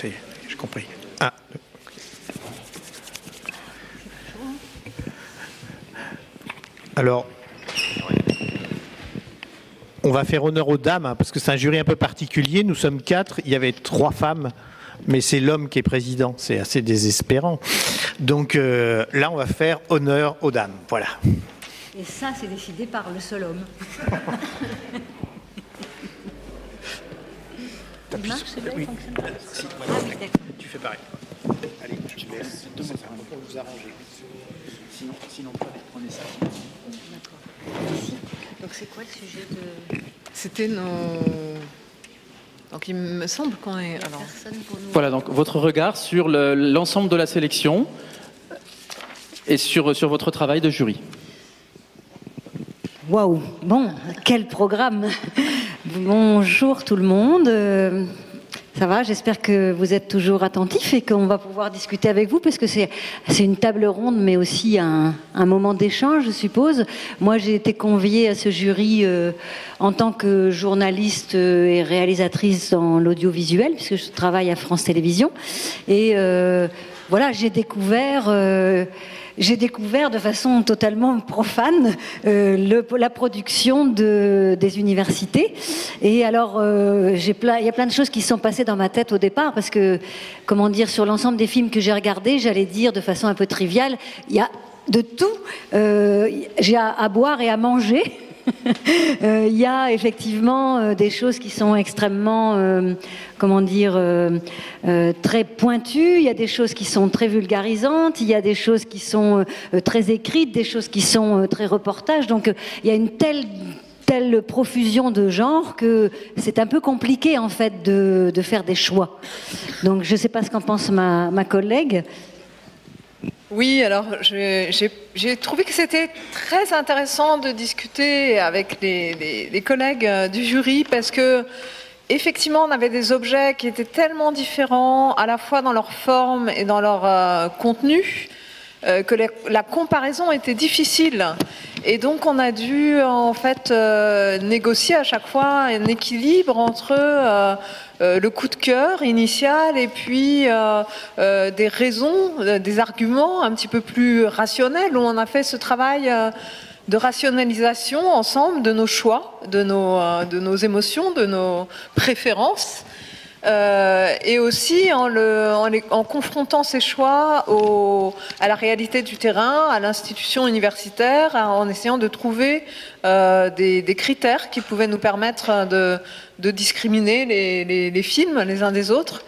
J'ai compris. Ah. Alors, on va faire honneur aux dames, hein, parce que c'est un jury un peu particulier. Nous sommes 4, il y avait 3 femmes, mais c'est l'homme qui est président. C'est assez désespérant. Donc là, on va faire honneur aux dames. Voilà. Et ça, c'est décidé par le seul homme. Ça marche, c'est bien, oui. fonctionne pas. Si, Ah oui, d'accord. tu fais pareil. Allez, je laisse. Pour vous arranger. Sinon prenez ça. D'accord. Donc c'est quoi le sujet de... C'était nos... Donc il me semble qu'on est... Alors... Voilà, donc votre regard sur l'ensemble de la sélection et sur votre travail de jury. Waouh, bon, quel programme. Bonjour tout le monde. Ça va, j'espère que vous êtes toujours attentifs et qu'on va pouvoir discuter avec vous parce que c'est une table ronde mais aussi un moment d'échange, je suppose. Moi, j'ai été conviée à ce jury en tant que journaliste et réalisatrice dans l'audiovisuel puisque je travaille à France Télévisions. Et voilà, j'ai découvert de façon totalement profane la production des universités. Et alors, il y a plein de choses qui sont passées dans ma tête au départ, parce que, comment dire, sur l'ensemble des films que j'ai regardés, j'allais dire de façon un peu triviale, il y a de tout. J'ai à boire et à manger. Il y a effectivement des choses qui sont extrêmement, comment dire, très pointues. Il y a des choses qui sont très vulgarisantes. Il y a des choses qui sont très écrites, des choses qui sont très reportages. Donc, il y a une telle profusion de genres que c'est un peu compliqué, en fait, de faire des choix. Donc, je ne sais pas ce qu'en pense ma collègue. Oui, alors j'ai trouvé que c'était très intéressant de discuter avec les collègues du jury parce que effectivement on avait des objets qui étaient tellement différents à la fois dans leur forme et dans leur contenu que la comparaison était difficile et donc on a dû en fait négocier à chaque fois un équilibre entre le coup de cœur initial et puis des raisons, des arguments un petit peu plus rationnels où on a fait ce travail de rationalisation ensemble de nos choix, de nos émotions, de nos préférences. Et aussi en confrontant ces choix à la réalité du terrain, à l'institution universitaire, en essayant de trouver des critères qui pouvaient nous permettre de discriminer les films les uns des autres.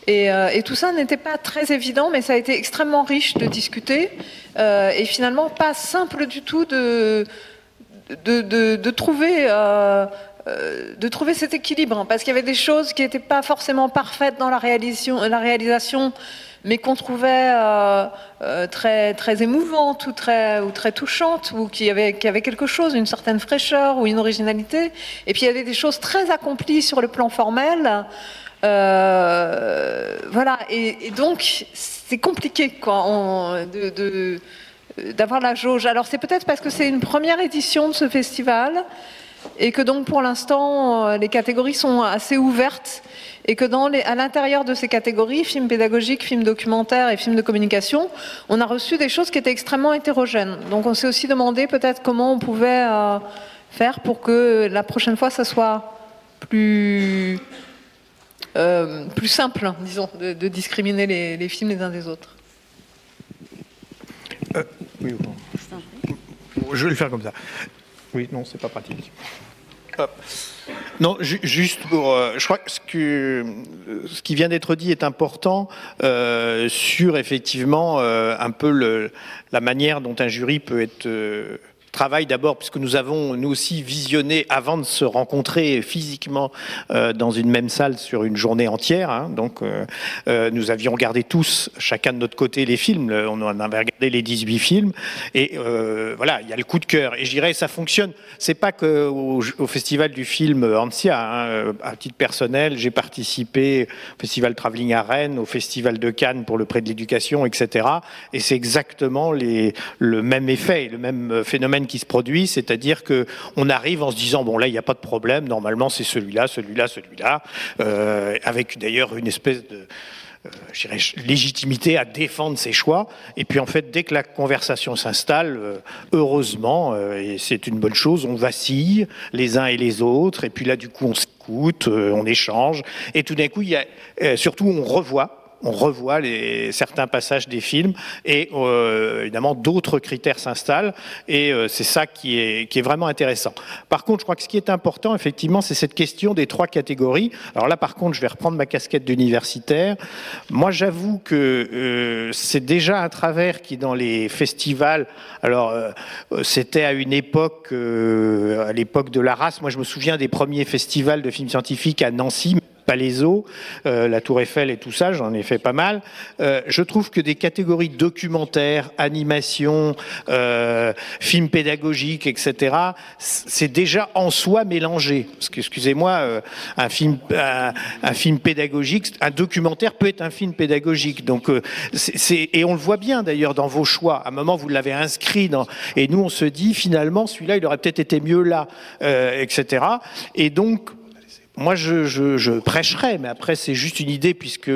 Et tout ça n'était pas très évident, mais ça a été extrêmement riche de discuter et finalement pas simple du tout de trouver cet équilibre, parce qu'il y avait des choses qui n'étaient pas forcément parfaites dans la réalisation, mais qu'on trouvait très, très émouvantes ou très touchantes, ou qui avaient quelque chose, une certaine fraîcheur ou une originalité. Et puis il y avait des choses très accomplies sur le plan formel. Voilà, et donc c'est compliqué quoi, d'avoir la jauge. Alors c'est peut-être parce que c'est une première édition de ce festival, et que donc pour l'instant les catégories sont assez ouvertes et que à l'intérieur de ces catégories, films pédagogiques, films documentaires et films de communication, on a reçu des choses qui étaient extrêmement hétérogènes. Donc on s'est aussi demandé peut-être comment on pouvait faire pour que la prochaine fois ça soit plus simple, disons, de discriminer les films les uns des autres. Oui, bon. Je vais le faire comme ça. Oui, non, c'est pas pratique. Hop. Non, juste pour... je crois que ce qui vient d'être dit est important sur, effectivement, un peu la manière dont un jury peut être... travail d'abord, puisque nous avons, nous aussi, visionné avant de se rencontrer physiquement dans une même salle sur une journée entière. Hein, donc, nous avions regardé tous, chacun de notre côté, les films. On en avait regardé les 18 films. Et voilà, il y a le coup de cœur. Et je dirais, ça fonctionne. C'est pas qu'au Festival du film Ansia. Hein, à titre personnel, j'ai participé au Festival Travelling à Rennes, au Festival de Cannes pour le prix de l'éducation, etc. Et c'est exactement le même effet, le même phénomène phénomène qui se produit, c'est-à-dire qu'on arrive en se disant, bon là, il n'y a pas de problème, normalement c'est celui-là, celui-là, celui-là, avec d'ailleurs une espèce de je dirais, légitimité à défendre ses choix. Et puis en fait, dès que la conversation s'installe, heureusement, et c'est une bonne chose, on vacille les uns et les autres. Et puis là, du coup, on s'écoute, on échange. Et tout d'un coup, il y a, surtout, on revoit certains passages des films et évidemment d'autres critères s'installent et c'est ça qui est vraiment intéressant. Par contre, je crois que ce qui est important, effectivement, c'est cette question des 3 catégories. Alors là, par contre, je vais reprendre ma casquette d'universitaire. Moi, j'avoue que c'est déjà un travers qui, dans les festivals, alors c'était à une époque, à l'époque de l'Arras, moi je me souviens des premiers festivals de films scientifiques à Nancy, Palaiso, la Tour Eiffel et tout ça, j'en ai fait pas mal. Je trouve que des catégories documentaires, animation, films pédagogiques, etc., c'est déjà en soi mélangé. Parce que, excusez-moi, un film pédagogique, un documentaire peut être un film pédagogique. Donc, et on le voit bien d'ailleurs dans vos choix. À un moment, vous l'avez inscrit et nous, on se dit finalement, celui-là, il aurait peut-être été mieux là, etc. Et donc, moi, je prêcherais, mais après, c'est juste une idée, puisque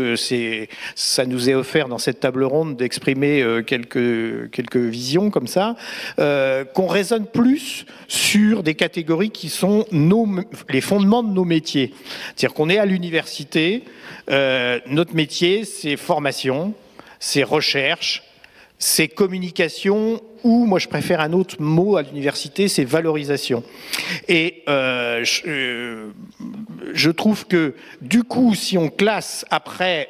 ça nous est offert dans cette table ronde d'exprimer quelques visions comme ça, qu'on raisonne plus sur des catégories qui sont les fondements de nos métiers. C'est-à-dire qu'on est à l'université, notre métier, c'est formation, c'est recherche, c'est communication, ou moi je préfère un autre mot à l'université, c'est valorisation. Et je trouve que du coup, si on classe après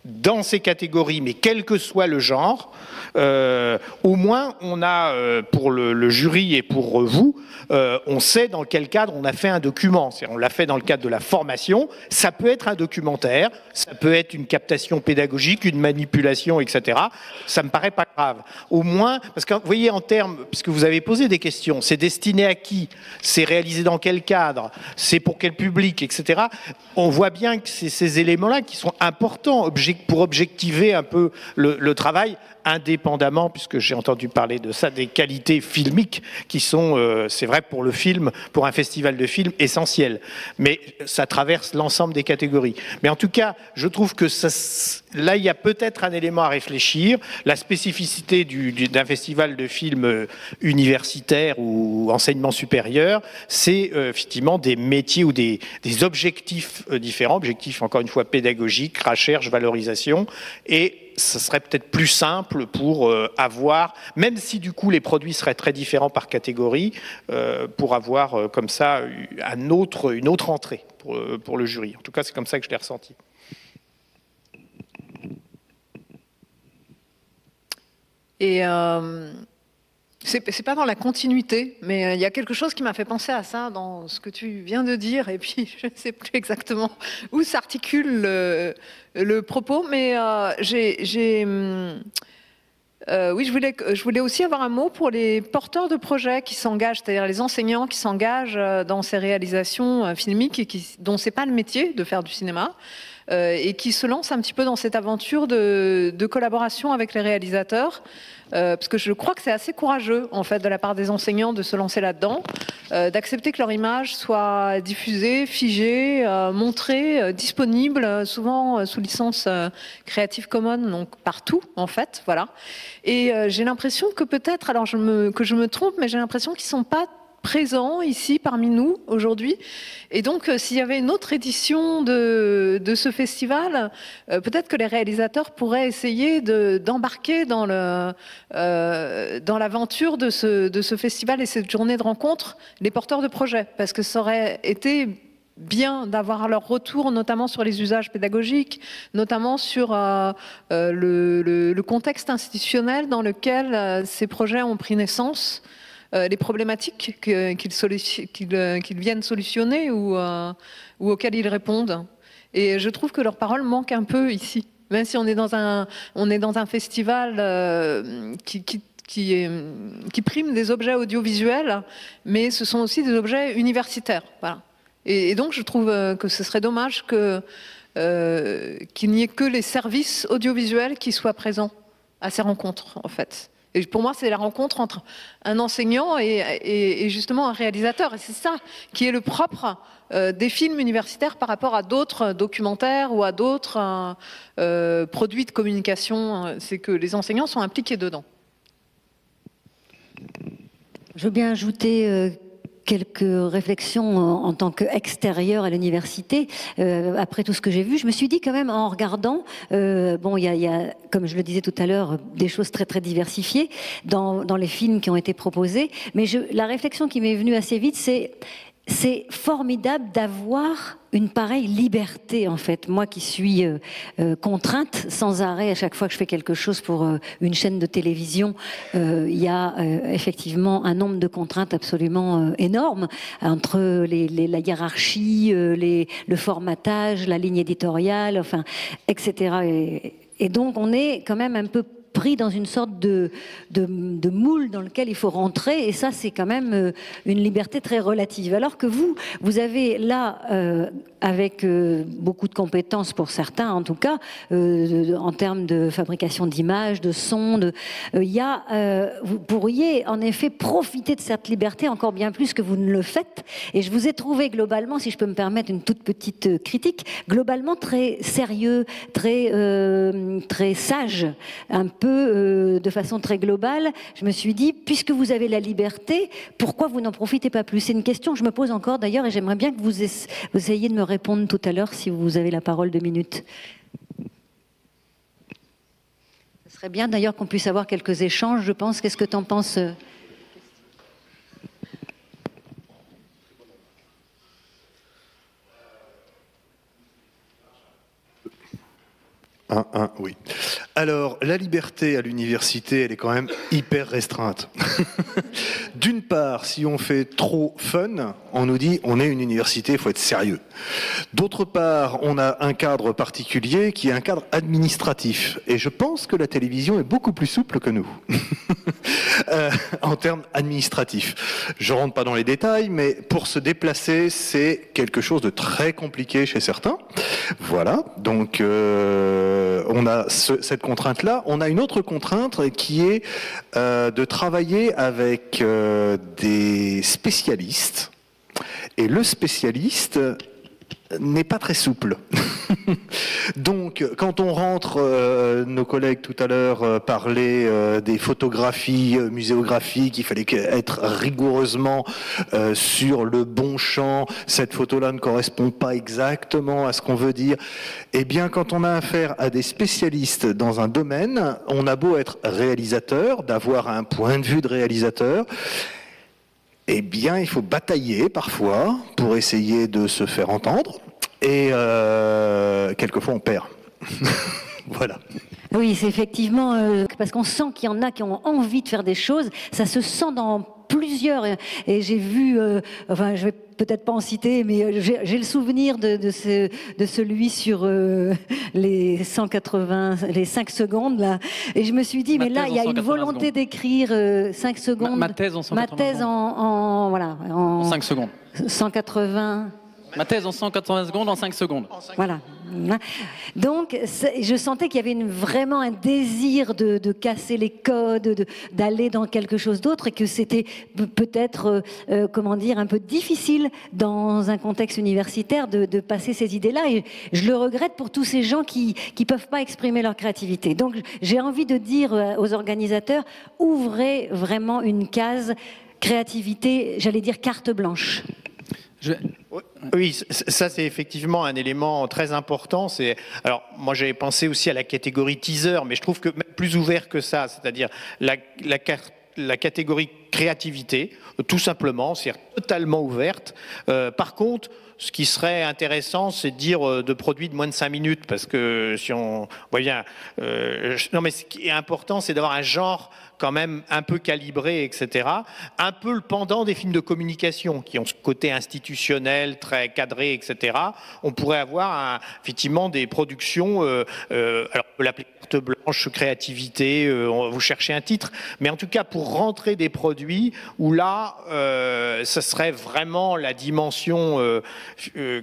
dans ces catégories, mais quel que soit le genre, au moins on a, pour le jury et pour vous, on sait dans quel cadre on a fait un document. On l'a fait dans le cadre de la formation, ça peut être un documentaire, ça peut être une captation pédagogique, une manipulation, etc. Ça me paraît pas grave. Au moins, parce que vous voyez en termes, puisque vous avez posé des questions, c'est destiné à qui? C'est réalisé dans quel cadre? C'est pour quel public, etc. On voit bien que c'est ces éléments-là qui sont importants pour objectiver un peu le travail, indépendamment, puisque j'ai entendu parler de ça, des qualités filmiques qui sont, c'est vrai pour le film, pour un festival de films, essentielles. Mais ça traverse l'ensemble des catégories. Mais en tout cas, je trouve que là, il y a peut-être un élément à réfléchir. La spécificité d'un festival de films universitaire ou enseignement supérieur, c'est effectivement des métiers ou des objectifs différents, objectifs encore une fois pédagogiques, recherche, valorisation, et ce serait peut-être plus simple pour avoir, même si du coup les produits seraient très différents par catégorie, pour avoir comme ça une autre entrée pour le jury. En tout cas, c'est comme ça que je l'ai ressenti. Et c'est pas dans la continuité, mais il y a quelque chose qui m'a fait penser à ça dans ce que tu viens de dire, et puis je ne sais plus exactement où s'articule le propos, mais oui, je voulais aussi avoir un mot pour les porteurs de projets qui s'engagent, c'est-à-dire les enseignants qui s'engagent dans ces réalisations filmiques et dont c'est pas le métier de faire du cinéma, et qui se lancent un petit peu dans cette aventure de collaboration avec les réalisateurs. Parce que je crois que c'est assez courageux, en fait, de la part des enseignants de se lancer là-dedans, d'accepter que leur image soit diffusée, figée, montrée, disponible, souvent sous licence Creative Commons, donc partout, en fait, voilà. Et j'ai l'impression que peut-être, alors que je me trompe, mais j'ai l'impression qu'ils ne sont pas présents ici parmi nous aujourd'hui, et donc s'il y avait une autre édition de ce festival, peut-être que les réalisateurs pourraient essayer d'embarquer dans l'aventure de ce festival et cette journée de rencontre les porteurs de projets, parce que ça aurait été bien d'avoir leur retour, notamment sur les usages pédagogiques, notamment sur le contexte institutionnel dans lequel ces projets ont pris naissance, les problématiques qu'ils viennent solutionner ou auxquelles ils répondent. Et je trouve que leur parole manque un peu ici, même si on est dans un festival qui prime des objets audiovisuels, mais ce sont aussi des objets universitaires. Voilà. Et donc je trouve que ce serait dommage qu'il n'y ait que les services audiovisuels qui soient présents à ces rencontres, en fait. Et pour moi, c'est la rencontre entre un enseignant et justement un réalisateur. Et c'est ça qui est le propre des films universitaires par rapport à d'autres documentaires ou à d'autres produits de communication. C'est que les enseignants sont impliqués dedans. Je veux bien ajouter quelques réflexions en tant qu'extérieur à l'université. Après tout ce que j'ai vu, je me suis dit quand même en regardant, bon, il y a, comme je le disais tout à l'heure, des choses très très diversifiées dans les films qui ont été proposés. Mais la réflexion qui m'est venue assez vite, c'est formidable d'avoir une pareille liberté, en fait. Moi qui suis contrainte sans arrêt à chaque fois que je fais quelque chose pour une chaîne de télévision, il y a effectivement un nombre de contraintes absolument énorme entre la hiérarchie, le formatage, la ligne éditoriale, enfin, etc. Et donc on est quand même un peu pris dans une sorte de moule dans lequel il faut rentrer, et ça c'est quand même une liberté très relative. Alors que vous avez là, avec beaucoup de compétences pour certains en tout cas, en termes de fabrication d'images, de sons, vous pourriez en effet profiter de cette liberté encore bien plus que vous ne le faites, et je vous ai trouvé globalement, si je peux me permettre une toute petite critique, globalement très sérieux, très sage, un peu de façon très globale. Je me suis dit, puisque vous avez la liberté, pourquoi vous n'en profitez pas plus? C'est une question que je me pose encore d'ailleurs, et j'aimerais bien que vous essayiez de me répondre tout à l'heure si vous avez la parole 2 minutes. Ce serait bien d'ailleurs qu'on puisse avoir quelques échanges, je pense. Qu'est-ce que tu en penses? Oui. Alors, la liberté à l'université, elle est quand même hyper restreinte. D'une part, si on fait trop fun, on nous dit on est une université, il faut être sérieux. D'autre part, on a un cadre particulier qui est un cadre administratif. Et je pense que la télévision est beaucoup plus souple que nous, en termes administratifs. Je rentre pas dans les détails, mais pour se déplacer, c'est quelque chose de très compliqué chez certains. Voilà, donc on a cette contrainte-là. On a une autre contrainte qui est de travailler avec des spécialistes. Et le spécialiste n'est pas très souple. Donc, quand on rentre, nos collègues tout à l'heure parlaient des photographies muséographiques, il fallait être rigoureusement sur le bon champ, cette photo-là ne correspond pas exactement à ce qu'on veut dire. Eh bien, quand on a affaire à des spécialistes dans un domaine, on a beau être réalisateur, d'avoir un point de vue de réalisateur, eh bien, il faut batailler parfois pour essayer de se faire entendre. Et quelquefois, on perd. Voilà. Oui, c'est effectivement parce qu'on sent qu'il y en a qui ont envie de faire des choses. Ça se sent dans plusieurs. Et j'ai vu, enfin, je vais peut-être pas en citer, mais j'ai le souvenir de celui sur les 5 secondes là. Et je me suis dit, mais là, il y a une volonté d'écrire 5 secondes. Ma thèse en 180 Ma thèse en 5 secondes. 180. Ma thèse en 180 secondes en 5 secondes. Voilà. Donc, je sentais qu'il y avait vraiment un désir de casser les codes, d'aller dans quelque chose d'autre, et que c'était peut-être, comment dire, un peu difficile dans un contexte universitaire de passer ces idées-là. Et je le regrette pour tous ces gens qui peuvent pas exprimer leur créativité. Donc, j'ai envie de dire aux organisateurs, ouvrez vraiment une case créativité, j'allais dire carte blanche. Oui, ça c'est effectivement un élément très important. Alors moi j'avais pensé aussi à la catégorie teaser, mais je trouve que plus ouvert que ça, c'est-à-dire la catégorie créativité, tout simplement, c'est totalement ouverte. Par contre, ce qui serait intéressant, c'est de dire de produits de moins de 5 minutes, parce que si on voit bien, non mais ce qui est important, c'est d'avoir un genre quand même un peu calibré, etc. Un peu le pendant des films de communication qui ont ce côté institutionnel, très cadré, etc. On pourrait avoir effectivement des productions, alors on peut l'appeler carte blanche, créativité, vous cherchez un titre, mais en tout cas pour rentrer des produits où là, ce serait vraiment la dimension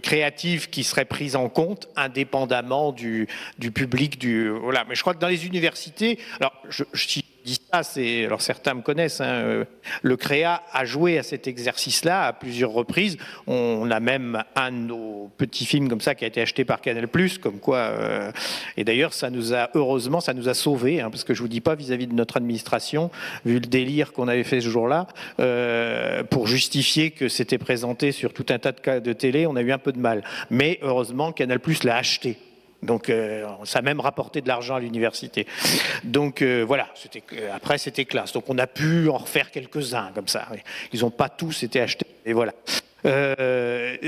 créative qui serait prise en compte, indépendamment du public. Voilà. Mais je crois que dans les universités, alors si dis ça, alors certains me connaissent, hein, le CREA a joué à cet exercice-là à plusieurs reprises. On a même un de nos petits films comme ça qui a été acheté par Canal+, comme quoi, et d'ailleurs heureusement ça nous a sauvés, hein, parce que je vous dis pas vis-à-vis de notre administration, vu le délire qu'on avait fait ce jour-là, pour justifier que c'était présenté sur tout un tas de cas de télé, on a eu un peu de mal. Mais heureusement Canal+ l'a acheté. Donc ça a même rapporté de l'argent à l'université. Donc voilà, après c'était classe. Donc on a pu en refaire quelques-uns comme ça. Ils n'ont pas tous été achetés. Et voilà. Mais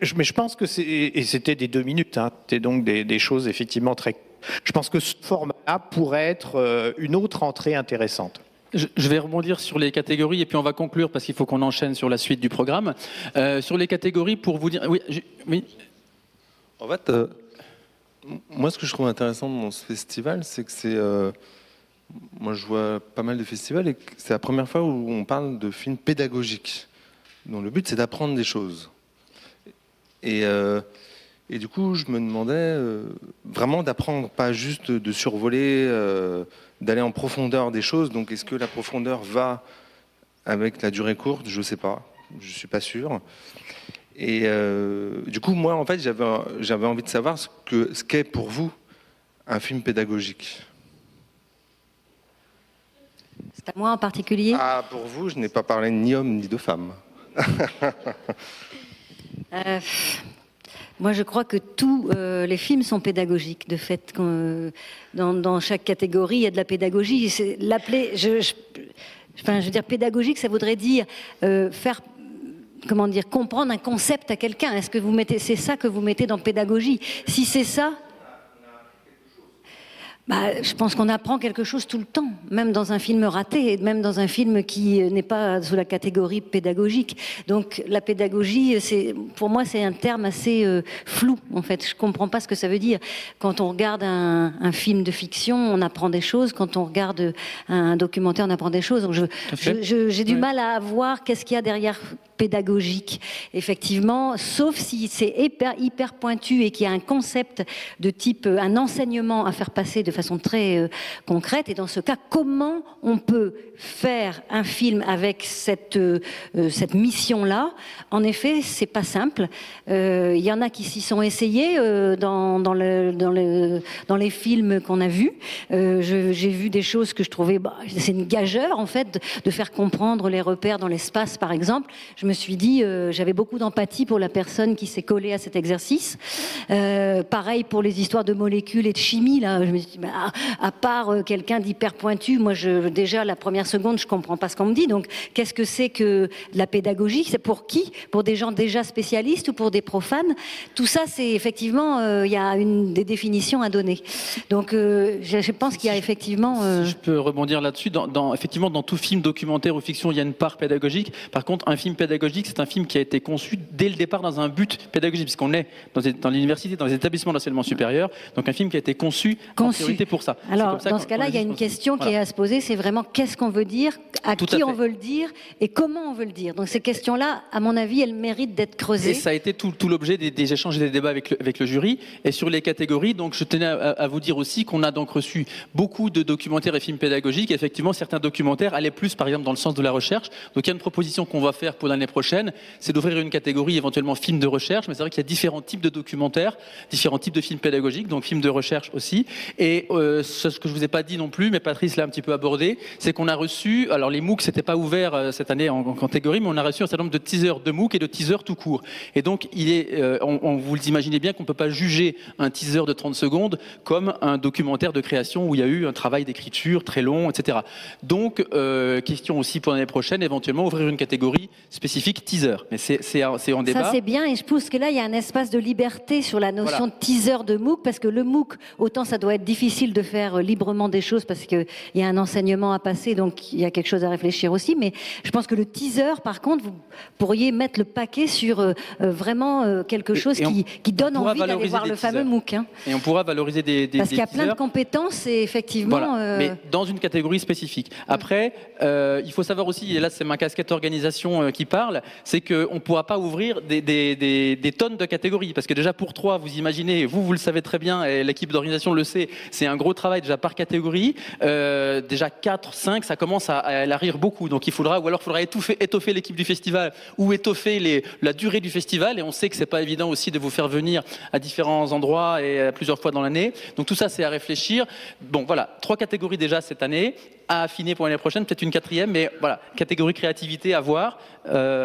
je pense que c'était des 2 minutes. Hein. C'était donc des choses effectivement très... Je pense que ce format-là pourrait être une autre entrée intéressante. Je vais rebondir sur les catégories et puis on va conclure parce qu'il faut qu'on enchaîne sur la suite du programme. Sur les catégories, pour vous dire... Oui. En fait... Moi, ce que je trouve intéressant dans ce festival, c'est que moi, je vois pas mal de festivals et c'est la première fois où on parle de films pédagogiques, dont le but, c'est d'apprendre des choses. Et du coup, je me demandais vraiment d'apprendre, pas juste de survoler, d'aller en profondeur des choses. Donc, est-ce que la profondeur va avec la durée courte? Je ne sais pas, je ne suis pas sûr. Et du coup, moi, en fait, j'avais envie de savoir ce qu'est pour vous un film pédagogique. C'est à moi en particulier? Ah, pour vous, je n'ai pas parlé ni homme ni de femme. Moi, je crois que tous les films sont pédagogiques. De fait, dans chaque catégorie, il y a de la pédagogie. Je veux dire, pédagogique, ça voudrait dire faire... Comment dire, comprendre un concept à quelqu'un. Est-ce que c'est ça que vous mettez dans pédagogie? Si c'est ça, je pense qu'on apprend quelque chose tout le temps, même dans un film raté, et même dans un film qui n'est pas sous la catégorie pédagogique. Donc la pédagogie, pour moi, c'est un terme assez flou, en fait. Je ne comprends pas ce que ça veut dire. Quand on regarde un film de fiction, on apprend des choses. Quand on regarde un documentaire, on apprend des choses. Donc j'ai du mal à voir qu'est-ce qu'il y a derrière pédagogique, effectivement, sauf si c'est hyper pointu et qu'il y a un concept de type, un enseignement à faire passer de façon très concrète. Et dans ce cas, comment on peut faire un film avec cette mission-là? En effet, c'est pas simple. Il y en a qui s'y sont essayés dans les films qu'on a vus. J'ai vu des choses que je trouvais, c'est une gageure en fait de faire comprendre les repères dans l'espace, par exemple. Je me suis dit, j'avais beaucoup d'empathie pour la personne qui s'est collée à cet exercice. Pareil pour les histoires de molécules et de chimie. Là, je me suis dit, à part quelqu'un d'hyper pointu, moi, déjà, la première seconde, je comprends pas ce qu'on me dit. Donc, qu'est-ce que c'est que la pédagogie? C'est pour qui? Pour des gens déjà spécialistes ou pour des profanes? Tout ça, c'est effectivement, il y a des définitions à donner. Donc, je pense qu'il y a effectivement... Si je peux rebondir là-dessus, effectivement, dans tout film documentaire ou fiction, il y a une part pédagogique. Par contre, un film pédagogique, c'est un film qui a été conçu dès le départ dans un but pédagogique, puisqu'on est dans l'université, dans les établissements d'enseignement supérieur. Donc, un film qui a été conçu en priorité pour ça. Alors, dans ce cas-là, il y a une question qui est à se poser, c'est vraiment qu'est-ce qu'on veut dire, à qui on veut le dire et comment on veut le dire. Donc, ces questions-là, à mon avis, elles méritent d'être creusées. Et ça a été tout l'objet des échanges et des débats avec le jury. Et sur les catégories, donc, je tenais à vous dire aussi qu'on a donc reçu beaucoup de documentaires et films pédagogiques. Et effectivement, certains documentaires allaient plus, par exemple, dans le sens de la recherche. Donc, il y a une proposition qu'on va faire pour l'année prochaine, c'est d'ouvrir une catégorie éventuellement films de recherche. Mais c'est vrai qu'il y a différents types de documentaires, différents types de films pédagogiques, donc films de recherche aussi. Et ce que je vous ai pas dit non plus, mais Patrice l'a un petit peu abordé, c'est qu'on a reçu, alors les MOOC c'était pas ouvert cette année en catégorie, mais on a reçu un certain nombre de teasers de MOOC et de teasers tout court. Et donc vous imaginez bien qu'on peut pas juger un teaser de 30 secondes comme un documentaire de création où il y a eu un travail d'écriture très long, etc. Donc question aussi pour l'année prochaine, éventuellement ouvrir une catégorie spécifique teaser. Mais c'est en débat. Ça c'est bien, et je pense que là il y a un espace de liberté sur la notion de teaser de MOOC, parce que le MOOC, autant ça doit être difficile de faire librement des choses parce qu'il y a un enseignement à passer, donc il y a quelque chose à réfléchir aussi, mais je pense que le teaser, par contre, vous pourriez mettre le paquet sur vraiment quelque chose qui donne envie d'aller voir le fameux MOOC. Hein. Et on pourra valoriser parce qu'il y a plein de compétences et effectivement... Voilà. Mais dans une catégorie spécifique. Après, il faut savoir aussi, et là c'est ma casquette organisation qui parle, parle, c'est qu'on ne pourra pas ouvrir des tonnes de catégories. Parce que déjà pour 3, vous imaginez, vous le savez très bien, et l'équipe d'organisation le sait, c'est un gros travail déjà par catégorie. Déjà 4, 5, ça commence à élargir beaucoup. Donc il faudra étoffer l'équipe du festival ou étoffer la durée du festival. Et on sait que c'est pas évident aussi de vous faire venir à différents endroits et plusieurs fois dans l'année. Donc tout ça, c'est à réfléchir. Bon, voilà, 3 catégories déjà cette année, à affiner pour l'année prochaine, peut-être une 4e, mais voilà, catégorie créativité à voir.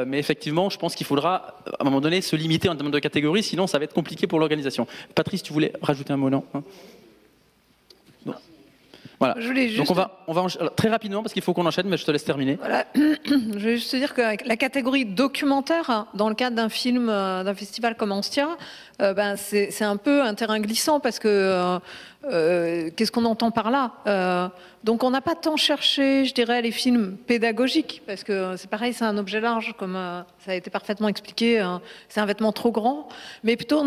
Mais effectivement, je pense qu'il faudra, à un moment donné, se limiter en termes de catégories, sinon ça va être compliqué pour l'organisation. Patrice, tu voulais rajouter un mot, non? Voilà. Donc on va alors, très rapidement parce qu'il faut qu'on enchaîne, mais je te laisse terminer. Voilà. Je vais juste te dire que la catégorie documentaire, dans le cadre d'un film, d'un festival comme Anstia, c'est un peu un terrain glissant parce que qu'est-ce qu'on entend par là? Donc on n'a pas tant cherché, je dirais, les films pédagogiques parce que c'est pareil, c'est un objet large, comme ça a été parfaitement expliqué. C'est un vêtement trop grand, mais plutôt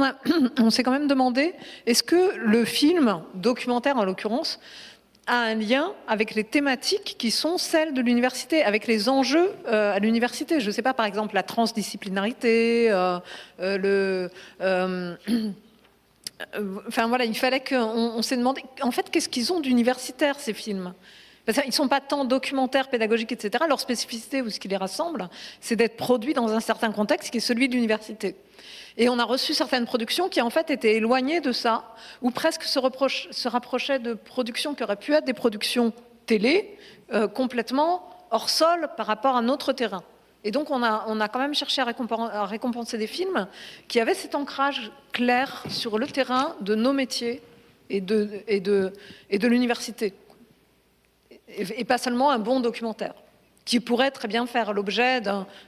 on s'est quand même demandé est-ce que le film documentaire, en l'occurrence, a un lien avec les thématiques qui sont celles de l'université, avec les enjeux à l'université. Je ne sais pas, par exemple, la transdisciplinarité, enfin voilà, il fallait qu'on s'est demandé, en fait, qu'est-ce qu'ils ont d'universitaire, ces films? Parce qu'ils ne sont pas tant documentaires, pédagogiques, etc. Leur spécificité, ou ce qui les rassemble, c'est d'être produits dans un certain contexte qui est celui de l'université. Et on a reçu certaines productions qui en fait étaient éloignées de ça, ou presque se rapprochaient de productions qui auraient pu être des productions télé, complètement hors sol par rapport à notre terrain. Et donc on a quand même cherché à récompenser des films qui avaient cet ancrage clair sur le terrain de nos métiers et de l'université. Et pas seulement un bon documentaire, qui pourrait très bien faire l'objet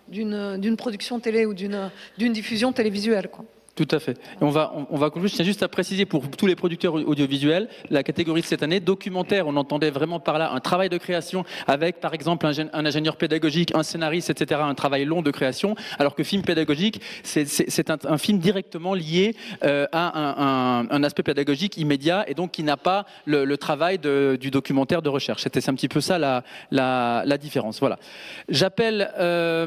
d'une production télé ou d'une diffusion télévisuelle, quoi. Tout à fait. Et on va conclure. Je tiens juste à préciser pour tous les producteurs audiovisuels, la catégorie de cette année, documentaire, on entendait vraiment par là un travail de création avec, par exemple, un ingénieur pédagogique, un scénariste, etc., un travail long de création, alors que film pédagogique, c'est un film directement lié à un aspect pédagogique immédiat et donc qui n'a pas le travail du documentaire de recherche. C'est un petit peu ça la différence. Voilà. J'appelle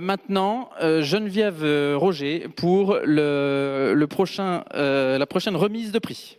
maintenant Geneviève Roger pour la prochaine remise de prix.